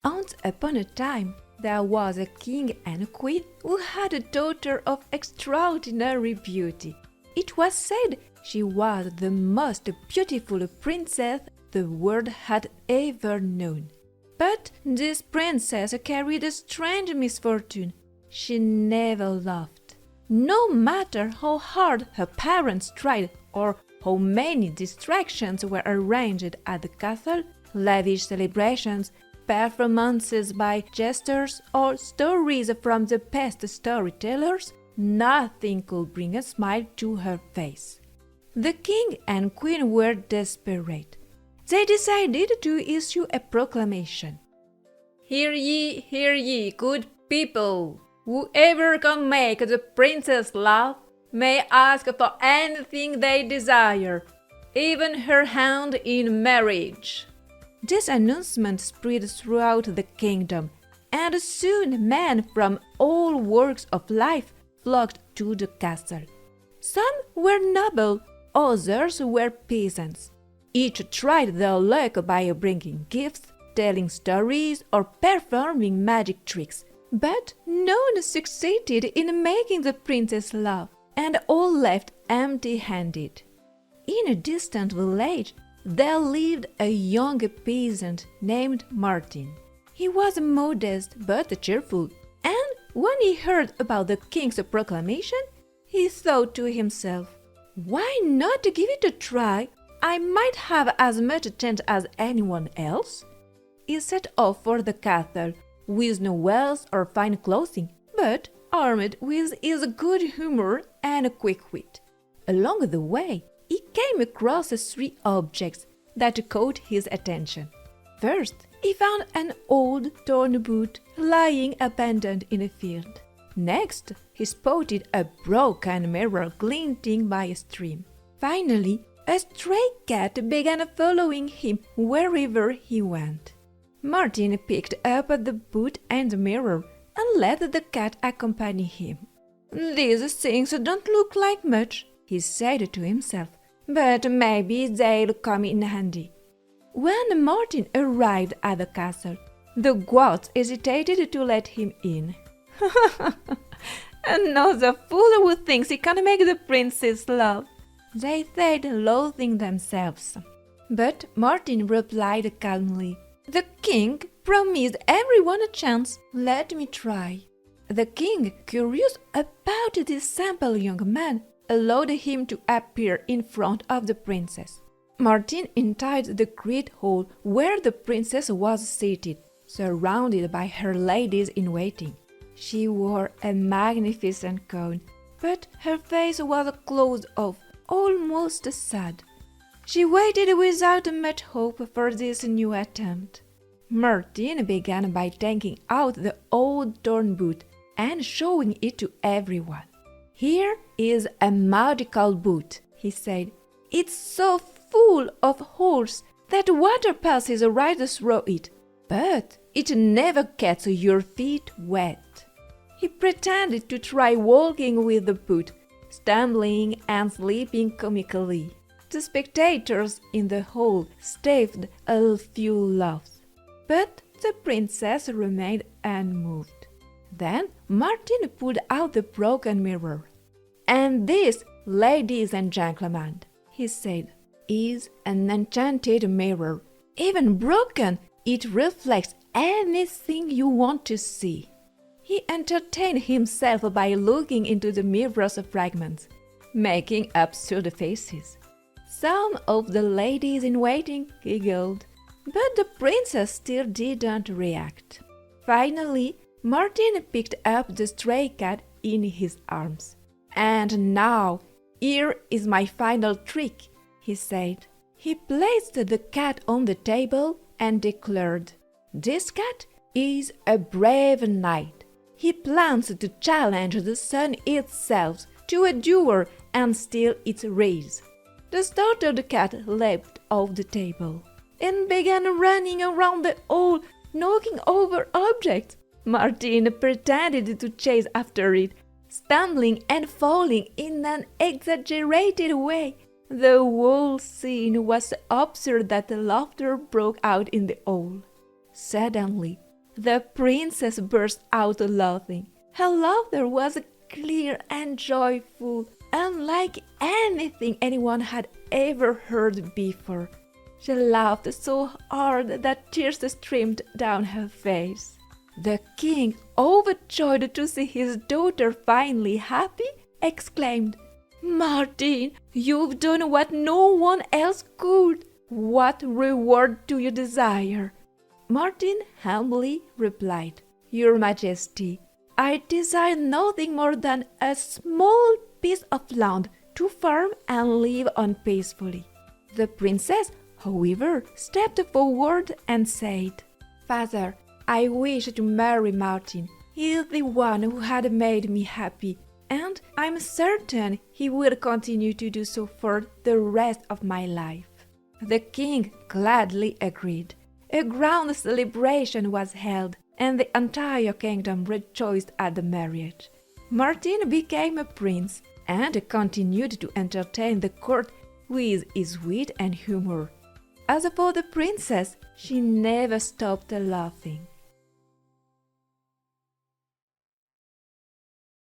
Once upon a time, there was a king and a queen who had a daughter of extraordinary beauty. It was said she was the most beautiful princess the world had ever known. But this princess carried a strange misfortune. She never loved. No matter how hard her parents tried or how many distractions were arranged at the castle, lavish celebrations, performances by jesters, or stories from the best storytellers, nothing could bring a smile to her face. The king and queen were desperate. They decided to issue a proclamation. Hear ye, good people! Whoever can make the princess laugh may ask for anything they desire, even her hand in marriage. This announcement spread throughout the kingdom, and soon men from all walks of life flocked to the castle. Some were noble, others were peasants. Each tried their luck by bringing gifts, telling stories, or performing magic tricks, but none succeeded in making the princess laugh, and all left empty-handed. In a distant village, there lived a young peasant named Martin. He was modest but cheerful, and when he heard about the king's proclamation, he thought to himself, "Why not give it a try? I might have as much chance as anyone else." He set off for the castle, with no wealth or fine clothing, but armed with his good humor and quick wit. Along the way, he came across three objects that caught his attention. First, he found an old torn boot lying abandoned in a field. Next, he spotted a broken mirror glinting by a stream. Finally, a stray cat began following him wherever he went. Martin picked up the boot and the mirror and let the cat accompany him. "These things don't look like much," he said to himself, "but maybe they'll come in handy." When Martin arrived at the castle, the guards hesitated to let him in. "Another fool who thinks he can make the princess laugh," they said, loathing themselves. But Martin replied calmly, "The king promised everyone a chance. Let me try." The king, curious about this simple young man, allowed him to appear in front of the princess. Martin entered the great hall where the princess was seated, surrounded by her ladies-in-waiting. She wore a magnificent gown, but her face was closed off, almost sad. She waited without much hope for this new attempt. Martin began by taking out the old torn boot and showing it to everyone. "Here is a magical boot," he said. "It's so full of holes that water passes right through it, but it never gets your feet wet." He pretended to try walking with the boot, stumbling and slipping comically. The spectators in the hall staved a few laughs, but the princess remained unmoved. Then Martin pulled out the broken mirror. "And this, ladies and gentlemen," he said, "is an enchanted mirror. Even broken, it reflects anything you want to see." He entertained himself by looking into the mirror's fragments, making absurd faces. Some of the ladies-in-waiting giggled, but the princess still didn't react. Finally, Martin picked up the stray cat in his arms. "And now, here is my final trick," he said. He placed the cat on the table and declared, "This cat is a brave knight. He plans to challenge the sun itself to a duel and steal its rays." The startled cat leapt off the table and began running around the hall, knocking over objects. Martin pretended to chase after it, stumbling and falling in an exaggerated way. The whole scene was so absurd that laughter broke out in the hall. Suddenly, The princess burst out laughing. Her laughter was clear and joyful, unlike anything anyone had ever heard before. She laughed so hard that tears streamed down her face. The king, overjoyed to see his daughter finally happy, exclaimed, "Martin, you've done what no one else could. What reward do you desire?" Martin humbly replied, "Your Majesty, I desire nothing more than a small piece of land to farm and live on peacefully." The princess, however, stepped forward and said, "Father, I wish to marry Martin. He is the one who had made me happy, and I'm certain he will continue to do so for the rest of my life." The king gladly agreed. A grand celebration was held, and the entire kingdom rejoiced at the marriage. Martin became a prince and continued to entertain the court with his wit and humor. As for the princess, she never stopped laughing.